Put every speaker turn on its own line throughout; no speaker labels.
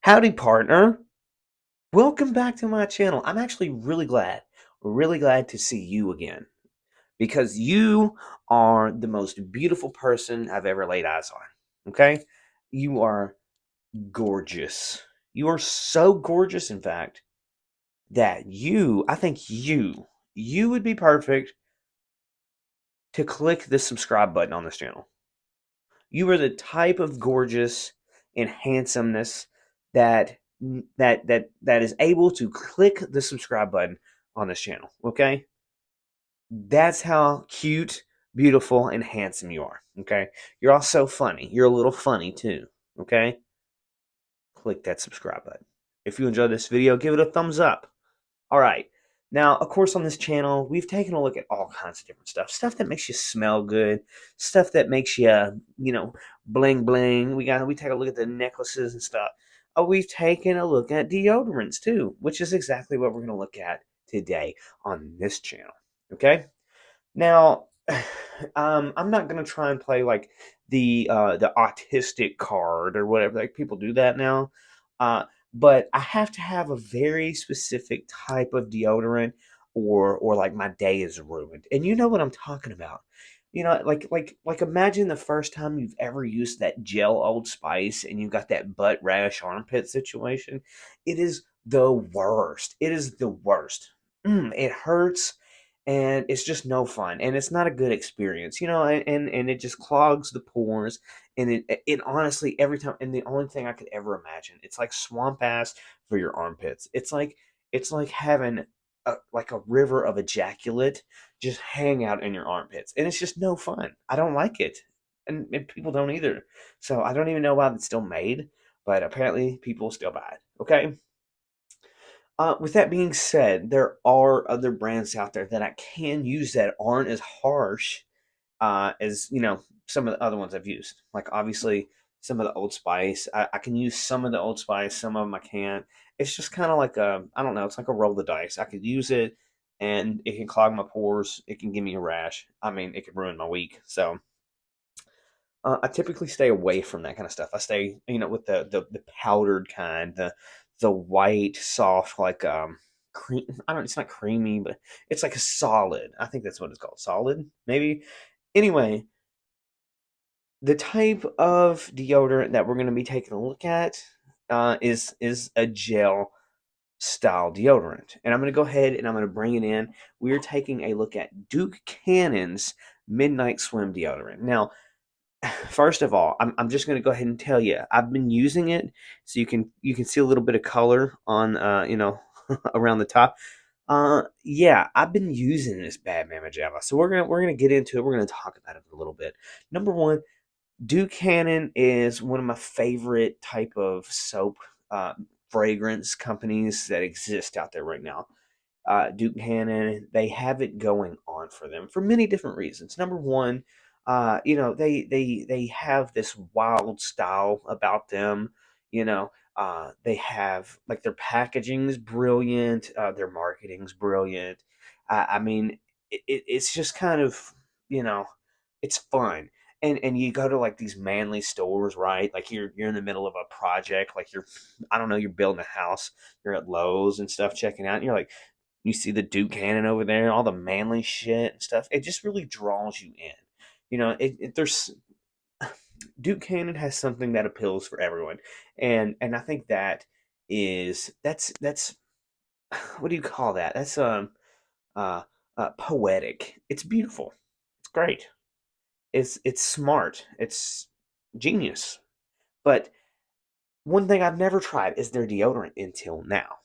Howdy, partner. Welcome back to my channel. I'm actually really glad to see you again because you are the most beautiful person I've ever laid eyes on. Okay? You are gorgeous. You are so gorgeous, in fact, that I think you would be perfect to click the subscribe button on this channel. You are the type of gorgeous and handsomeness that that is able to click the subscribe button on this channel. Okay, that's how cute, beautiful, and handsome you are. Okay, you're also funny. You're a little funny too. Okay, click that subscribe button. If you enjoyed this video, give it a thumbs up. All right. Now, of course, on this channel, we've taken a look at all kinds of different stuff that makes you smell good, stuff that makes you, bling bling. We take a look at the necklaces and stuff. We've taken a look at deodorants too, which is exactly what we're going to look at today on this channel. Okay. Now, I'm not going to try and play like the autistic card or whatever. Like people do that now. Uh, but I have to have a very specific type of deodorant, or like my day is ruined. And you know what I'm talking about. Like imagine the first time you've ever used that gel Old Spice and you got that butt rash armpit situation. It is the worst. It is the worst. It hurts, and it's just no fun, and it's not a good experience, and it just clogs the pores, and it honestly every time. And the only thing I could ever imagine, it's like swamp ass for your armpits. It's like having a river of ejaculate just hang out in your armpits, and it's just no fun. I don't like it, and people don't either. So I don't even know why it's still made, but apparently people still buy it. Okay. With that being said, there are other brands out there that I can use that aren't as harsh as some of the other ones I've used. Like obviously some of the Old Spice, I can use some of the Old Spice, some of them I can't. It's just kind of like I don't know. It's like a roll of the dice. I could use it, and it can clog my pores. It can give me a rash. I mean, it could ruin my week. So I typically stay away from that kind of stuff. I stay, with the powdered kind, the white, soft, like cream. I don't. It's not creamy, but it's like a solid. I think that's what it's called. Solid, maybe. Anyway, the type of deodorant that we're going to be taking a look at is a gel style deodorant, and I'm going to go ahead and I'm going to bring it in. We're taking a look at Duke Cannon's Midnight Swim deodorant. Now, first of all, I'm just going to go ahead and tell you I've been using it, so you can see a little bit of color on around the top. Yeah, I've been using this bad mama java, so we're gonna get into it. We're gonna talk about it a little bit. Number one, Duke Cannon is one of my favorite type of soap fragrance companies that exist out there right now. Duke Cannon, they have it going on for them for many different reasons. Number one, they have this wild style about them. They have like their packaging is brilliant, their marketing's brilliant. I mean, it's just kind of you know, it's fun. And you go to like these manly stores, right? Like you're in the middle of a project, like I don't know, you're building a house, you're at Lowe's and stuff checking out, and you're like, you see the Duke Cannon over there, all the manly shit and stuff. It just really draws you in. There's Duke Cannon has something that appeals for everyone, and I think that's what do you call that? That's uh, poetic. It's beautiful. It's great. It's smart. It's genius. But one thing I've never tried is their deodorant until now.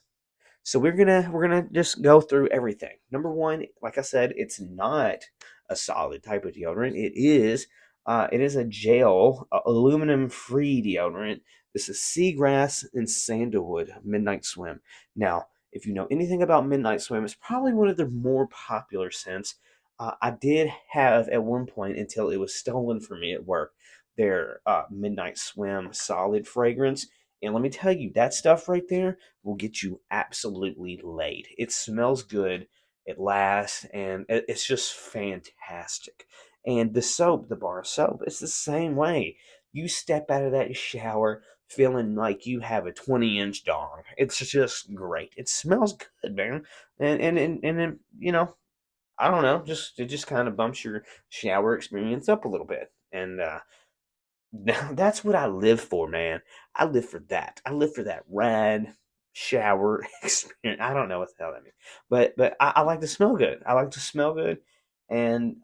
So we're gonna just go through everything. Number one, like I said, it's not a solid type of deodorant. It is a gel, aluminum free deodorant. This is seagrass and sandalwood Midnight Swim. Now, if you know anything about Midnight Swim, it's probably one of their more popular scents. I did have at one point until it was stolen from me at work their Midnight Swim solid fragrance. And let me tell you, that stuff right there will get you absolutely laid. It smells good, it lasts, and it's just fantastic. And the soap, the bar soap, it's the same way. You step out of that shower, feeling like you have a 20-inch dong. It's just great. It smells good, man. And I don't know, just it just kind of bumps your shower experience up a little bit. And now that's what I live for, man. I live for that. I live for that rad shower experience. I don't know what the hell that means, but I like to smell good. I like to smell good, and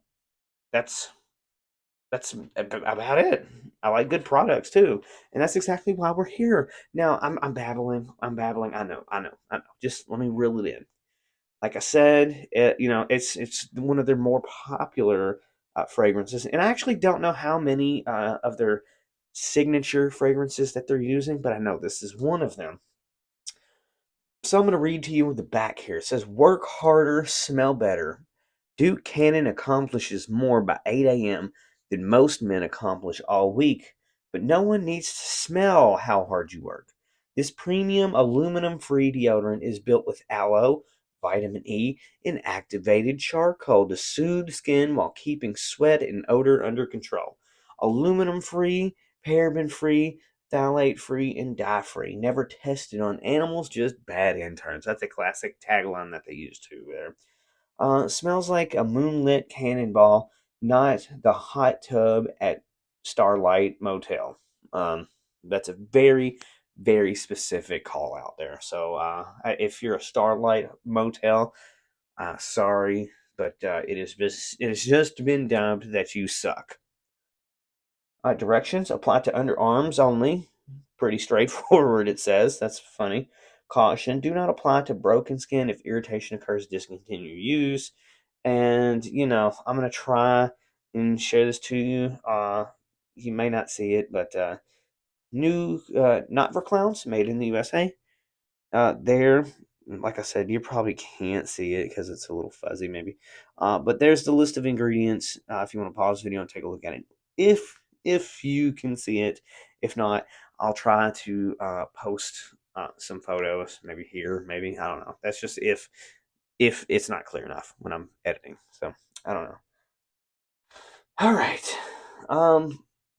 that's about it. I like good products too, and that's exactly why we're here. Now I'm babbling. I'm babbling. I know. Just let me reel it in. Like I said, it's one of their more popular fragrances, and I actually don't know how many of their signature fragrances that they're using, but I know this is one of them. So I'm going to read to you the back here. It says, "Work harder, smell better. Duke Cannon accomplishes more by 8 a.m. than most men accomplish all week, but no one needs to smell how hard you work. This premium aluminum free deodorant is built with aloe, vitamin E, and activated charcoal to soothe skin while keeping sweat and odor under control. Aluminum free, paraben free, phthalate free, and dye free. Never tested on animals, just bad interns." That's a classic tagline that they use too there. Smells like a moonlit cannonball, not the hot tub at Starlight Motel. That's a very, very specific call out there. So if you're a Starlight Motel, sorry, but it has just been dubbed that you suck. Directions apply to underarms only. Pretty straightforward, it says. That's funny. Caution: do not apply to broken skin. If irritation occurs, discontinue use. And, I'm going to try and share this to you. You may not see it, but new, not for clowns, made in the USA. There, like I said, you probably can't see it because it's a little fuzzy, maybe. But there's the list of ingredients. If you want to pause the video and take a look at it, if you can see it. If not, I'll try to post some photos, maybe here, maybe I don't know. That's just if it's not clear enough when I'm editing. So I don't know. All right.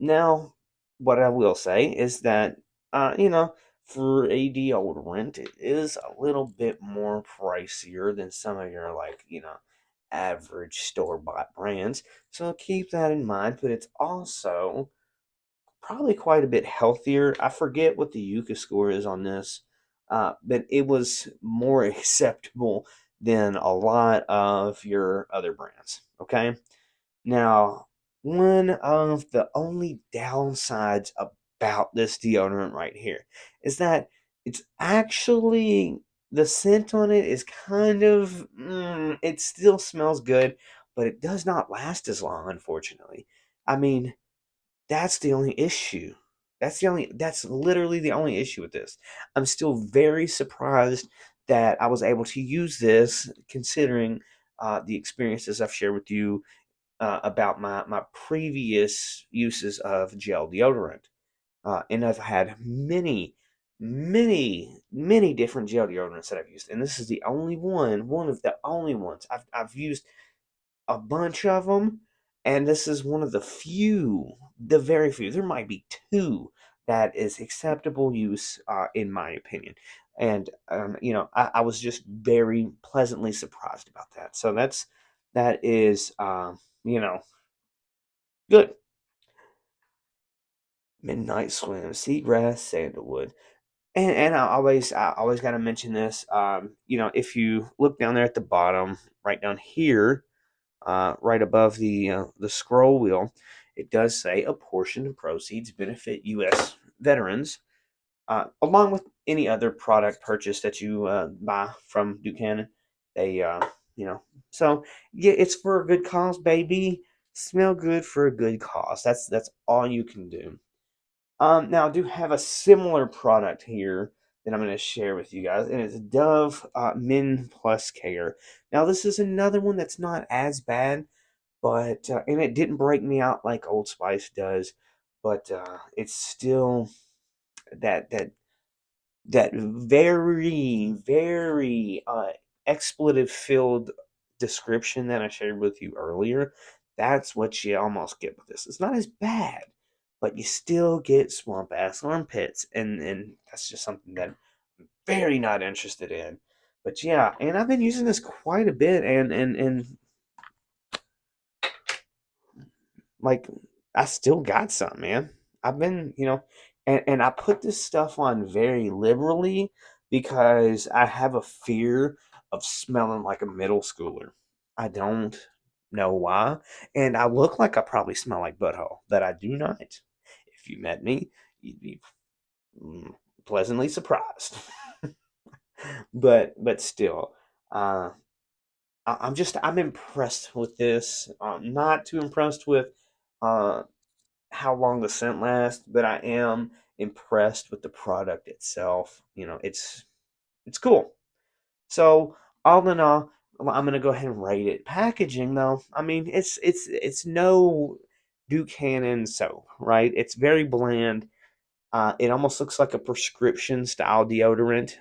Now, what I will say is that, for a deodorant, it is a little bit more pricier than some of your, like, average store bought brands. So keep that in mind, but it's also probably quite a bit healthier. I forget what the Yuka score is on this, but it was more acceptable than a lot of your other brands. Okay. Now, one of the only downsides about this deodorant right here is that it's actually the scent on it is kind of it still smells good, but it does not last as long, unfortunately. I mean, that's the only issue. That's literally the only issue with this. I'm still very surprised that I was able to use this considering the experiences I've shared with you about my previous uses of gel deodorant. And I've had many different gel deodorants that I've used. And this is the only one of the only ones. I've used a bunch of them, and this is one of the very few. There might be two that is acceptable use, in my opinion. And I was just very pleasantly surprised about that. So that is good. Midnight Swim, Seagrass, Sandalwood. And I always got to mention this. If you look down there at the bottom, right down here, right above the scroll wheel, it does say a portion of proceeds benefit U.S. veterans, along with any other product purchase that you buy from Buchanan. They, you know, so yeah, it's for a good cause, baby. Smell good for a good cause. That's all you can do. Now I do have a similar product here that I'm going to share with you guys, and it's Dove Men Plus Care. Now this is another one that's not as bad, but and it didn't break me out like Old Spice does, but it's still that that very expletive filled description that I shared with you earlier. That's what you almost get with this. It's not as bad, but you still get swamp ass armpits, and that's just something that I'm very not interested in. But yeah, and I've been using this quite a bit, and like I still got some, man. I've been, and I put this stuff on very liberally because I have a fear of smelling like a middle schooler. I don't know why. And I look like I probably smell like butthole, but I do not. If you met me, you'd be mm, pleasantly surprised. But still, uh, I'm impressed with this. Not too impressed with uh, how long the scent lasts, but I am impressed with the product itself. It's cool. So all in all, I'm gonna go ahead and rate it. Packaging though, I mean, it's no Buchanan soap, right? It's very bland. It almost looks like a prescription style deodorant,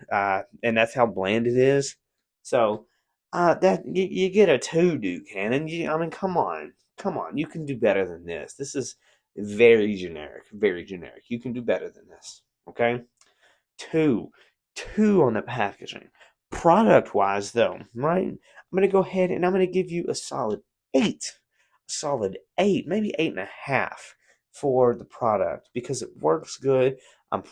and that's how bland it is. So that you get a two Duke Cannon. I mean, come on, you can do better than this. This is very generic, very generic. You can do better than this. Okay, two, two on the packaging. Product wise, though, right? I'm gonna go ahead and I'm gonna give you a solid eight, maybe eight and a half for the product because it works good. I'm,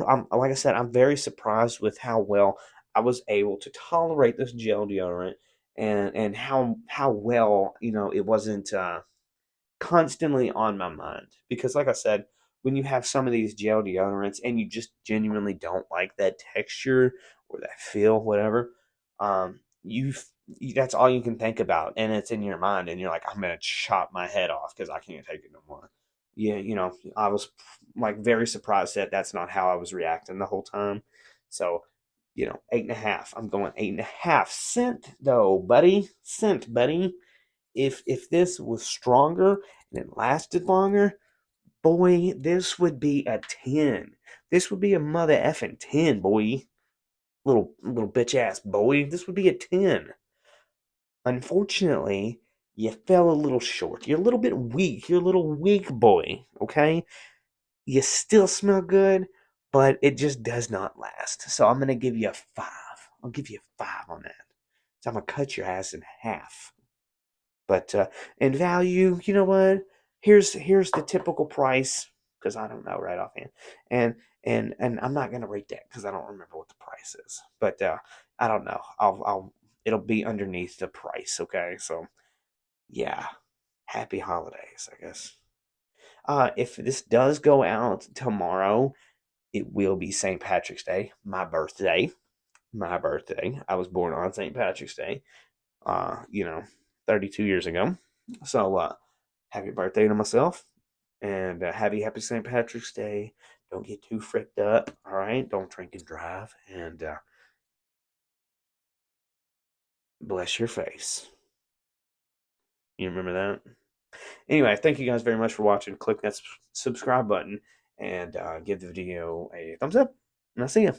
I'm like I said, I'm very surprised with how well I was able to tolerate this gel deodorant and how well it wasn't constantly on my mind because like I said, when you have some of these gel deodorants and you just genuinely don't like that texture or that feel, whatever, you that's all you can think about and it's in your mind and you're like, I'm gonna chop my head off because I can't take it no more. Yeah, I was like very surprised that that's not how I was reacting the whole time. So, eight and a half. I'm going eight and a half. Scent though, buddy. Scent, buddy. If this was stronger and it lasted longer, boy, this would be a 10. This would be a mother effing 10, boy. Little bitch ass boy. This would be a 10. Unfortunately, you fell a little short. You're a little bit weak. You're a little weak boy, okay? You still smell good, but it just does not last. So I'm gonna give you a 5. I'll give you a 5 on that. So I'm gonna cut your ass in half. But in value, you know what? Here's the typical price because I don't know right offhand, and and I'm not gonna rate that because I don't remember what the price is. But I don't know. I'll it'll be underneath the price. Okay, so yeah, happy holidays, I guess. If this does go out tomorrow, it will be St. Patrick's Day, my birthday. My birthday. I was born on St. Patrick's Day. Uh, you know, 32 years ago. So happy birthday to myself and happy St. Patrick's Day. Don't get too fricked up, all right? Don't drink and drive, and bless your face. You remember that? Anyway, thank you guys very much for watching. Click that subscribe button and give the video a thumbs up, and I'll see you.